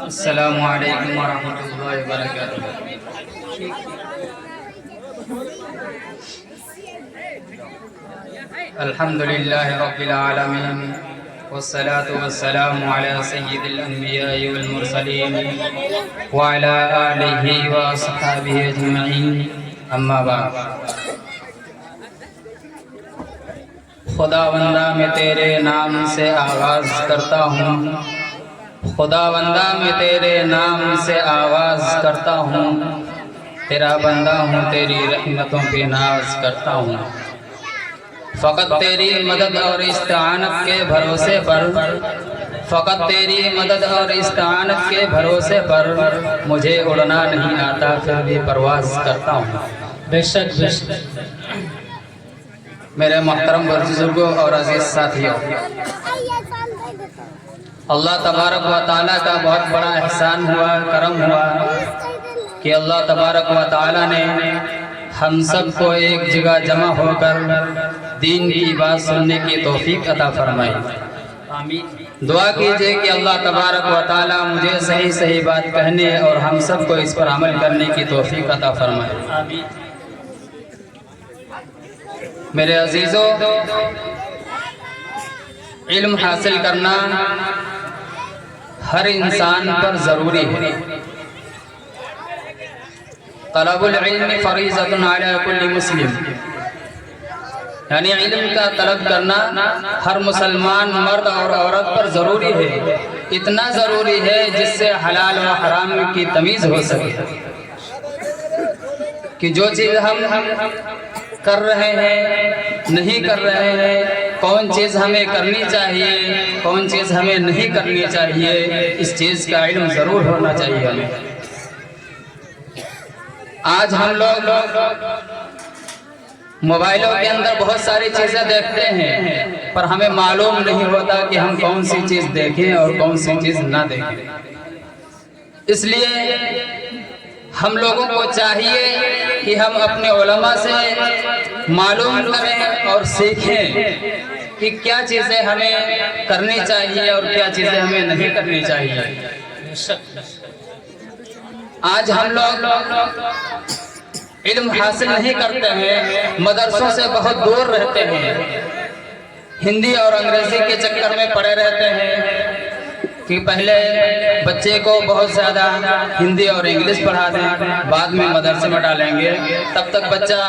السلام علیکم ورحمۃ اللہ وبرکاتہ۔ الحمد للہ رب العالمین والصلاة والسلام علی سید الانبیاء والمرسلین وعلی آلہ واصحابہ اجمعین، اما بعد۔ خداوندہ میں تیرے نام سے آغاز کرتا ہوں، خداوندہ میں تیرے نام سے آغاز کرتا ہوں، تیرا بندہ ہوں، تیری رحمتوں پہ ناز کرتا ہوں۔ فقط تیری مدد اور استعانت کے بھروسے پر، فقط تیری مدد اور استعانت کے بھروسے پر مجھے اڑنا نہیں آتا، پھر بھی پرواز کرتا ہوں۔ بے شک بے شک۔ میرے محترم بزرگوں اور عزیز ساتھیوں، اللہ تبارک و تعالیٰ کا بہت بڑا احسان ہوا، کرم ہوا کہ اللہ تبارک و تعالیٰ نے ہم سب کو ایک جگہ جمع ہو کر دین کی بات سننے کی توفیق عطا فرمائی۔ آمین۔ دعا کیجئے کہ اللہ تبارک و تعالیٰ مجھے صحیح صحیح بات کہنے اور ہم سب کو اس پر عمل کرنے کی توفیق عطا فرمائے۔ آمین۔ میرے عزیزوں، علم حاصل کرنا ہر انسان پر ضروری ہے۔ طلب العلم فریضۃ علی کل مسلم، یعنی علم کا طلب کرنا ہر مسلمان مرد اور عورت پر ضروری ہے، اتنا ضروری ہے جس سے حلال و حرام کی تمیز ہو سکے، کہ جو چیز ہم کر رہے ہیں نہیں کر رہے ہیں، کون چیز ہمیں کرنی چاہیے کون چیز ہمیں نہیں کرنی چاہیے، اس چیز کا علم ضرور ہونا چاہیے ہمیں۔ آج ہم لوگ موبائلوں کے اندر بہت ساری چیزیں دیکھتے ہیں، پر ہمیں معلوم نہیں ہوتا کہ ہم کون سی چیز دیکھیں اور کون سی چیز نہ دیکھیں۔ اس لیے ہم لوگوں کو چاہیے کہ ہم اپنے علماء سے معلوم کریں اور سیکھیں کہ کیا چیزیں ہمیں کرنی چاہیے اور کیا چیزیں ہمیں نہیں کرنی چاہیے۔ آج ہم لوگ علم حاصل نہیں کرتے ہیں، مدرسوں سے بہت دور رہتے ہیں، ہندی اور انگریزی کے چکر میں پڑے رہتے ہیں کہ پہلے بچے کو بہت زیادہ ہندی اور انگلش پڑھا دیں، بعد میں مدرسے میں ڈالیں گے، تب تک بچہ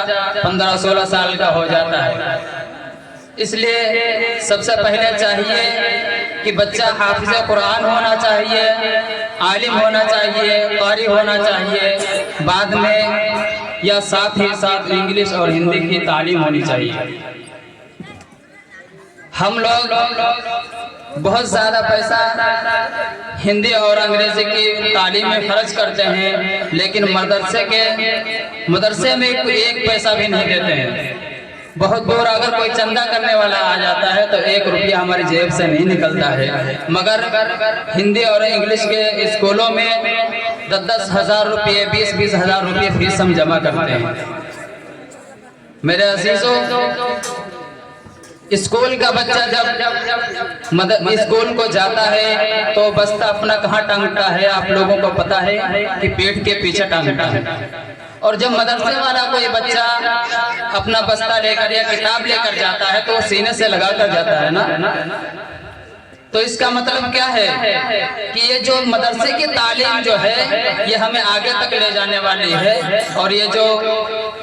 15-16 سال کا ہو جاتا ہے۔ اس لیے سب سے پہلے چاہیے کہ بچہ حافظ قرآن ہونا چاہیے، عالم ہونا چاہیے، قاری ہونا چاہیے، بعد میں یا ساتھ ہی ساتھ انگلش اور ہندی کی تعلیم ہونی چاہیے۔ ہم لوگ بہت زیادہ پیسہ ہندی اور انگریزی کی تعلیم میں خرچ کرتے ہیں، لیکن مدرسے میں ایک پیسہ بھی نہیں دیتے ہیں۔ بہت دور اگر کوئی چندہ کرنے والا آ جاتا ہے تو 1 روپیہ ہماری جیب سے نہیں نکلتا ہے، مگر ہندی اور انگلش کے اسکولوں میں 10 ہزار روپے 20 ہزار روپے فیس ہم جمع کرتے ہیں۔ میرے عزیزوں، اسکول کا بچہ جب اسکول کو جاتا ہے تو بستہ اپنا کہاں ٹانگتا ہے آپ لوگوں کو پتا ہے کہ پیٹھ کے پیچھے ٹانگتا ہے، اور جب مدرسے والا کوئی بچہ اپنا بستہ لے کر یا کتاب لے کر جاتا ہے تو وہ سینے سے لگا کر جاتا ہے نا۔ تو اس کا مطلب کیا ہے کہ یہ جو مدرسے کی تعلیم جو ہے یہ ہمیں آگے تک لے جانے والی ہے، اور یہ جو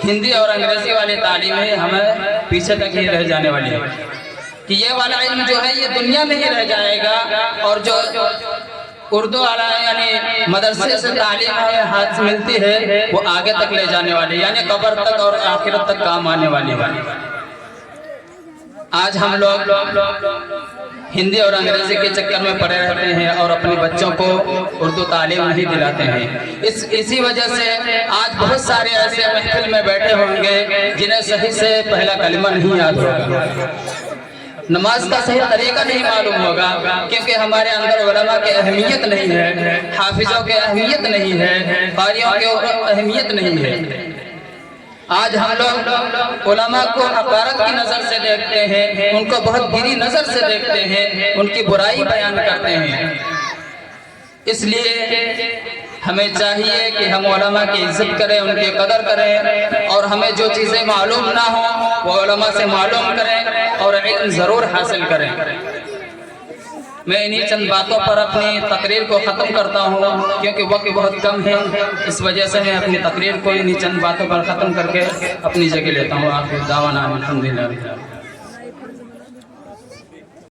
ہندی اور انگریزی والی تعلیم ہے ہمیں پیچھے تک ہی رہ جانے والی ہے، کہ یہ والا علم جو ہے یہ دنیا میں ہی رہ جائے گا، اور جو اردو والا یعنی مدرسے سے تعلیم ہے ہاتھ ملتی ہے وہ آگے تک لے جانے والی، یعنی قبر تک اور آخرت تک کام آنے والی ہے۔ آج ہم لوگ ہندی اور انگریزی کے چکر میں پڑے رہتے ہیں اور اپنے بچوں کو اردو تعلیم نہیں دلاتے ہیں۔ اسی وجہ سے آج بہت سارے ایسے محفل میں بیٹھے ہوں گے جنہیں صحیح سے پہلا کلمہ نہیں یاد ہوگا، نماز کا صحیح طریقہ نہیں معلوم ہوگا، کیونکہ ہمارے اندر علماء کی اہمیت نہیں ہے، حافظوں کی اہمیت نہیں ہے، قاریوں کی اہمیت نہیں ہے۔ آج ہم لوگ علماء کو حقارت کی نظر سے دیکھتے ہیں، ان کو بہت بری نظر سے دیکھتے ہیں، ان کی برائی بیان کرتے ہیں۔ اس لیے ہمیں چاہیے کہ ہم علماء کی عزت کریں، ان کی قدر کریں، اور ہمیں جو چیزیں معلوم نہ ہوں وہ علماء سے معلوم کریں اور علم ضرور حاصل کریں۔ میں انہی چند باتوں پر اپنی تقریر کو ختم کرتا ہوں کیونکہ وقت بہت کم ہے، اس وجہ سے میں اپنی تقریر کو انہی چند باتوں پر ختم کر کے اپنی جگہ لیتا ہوں۔ آپ دعوانا الحمدللہ۔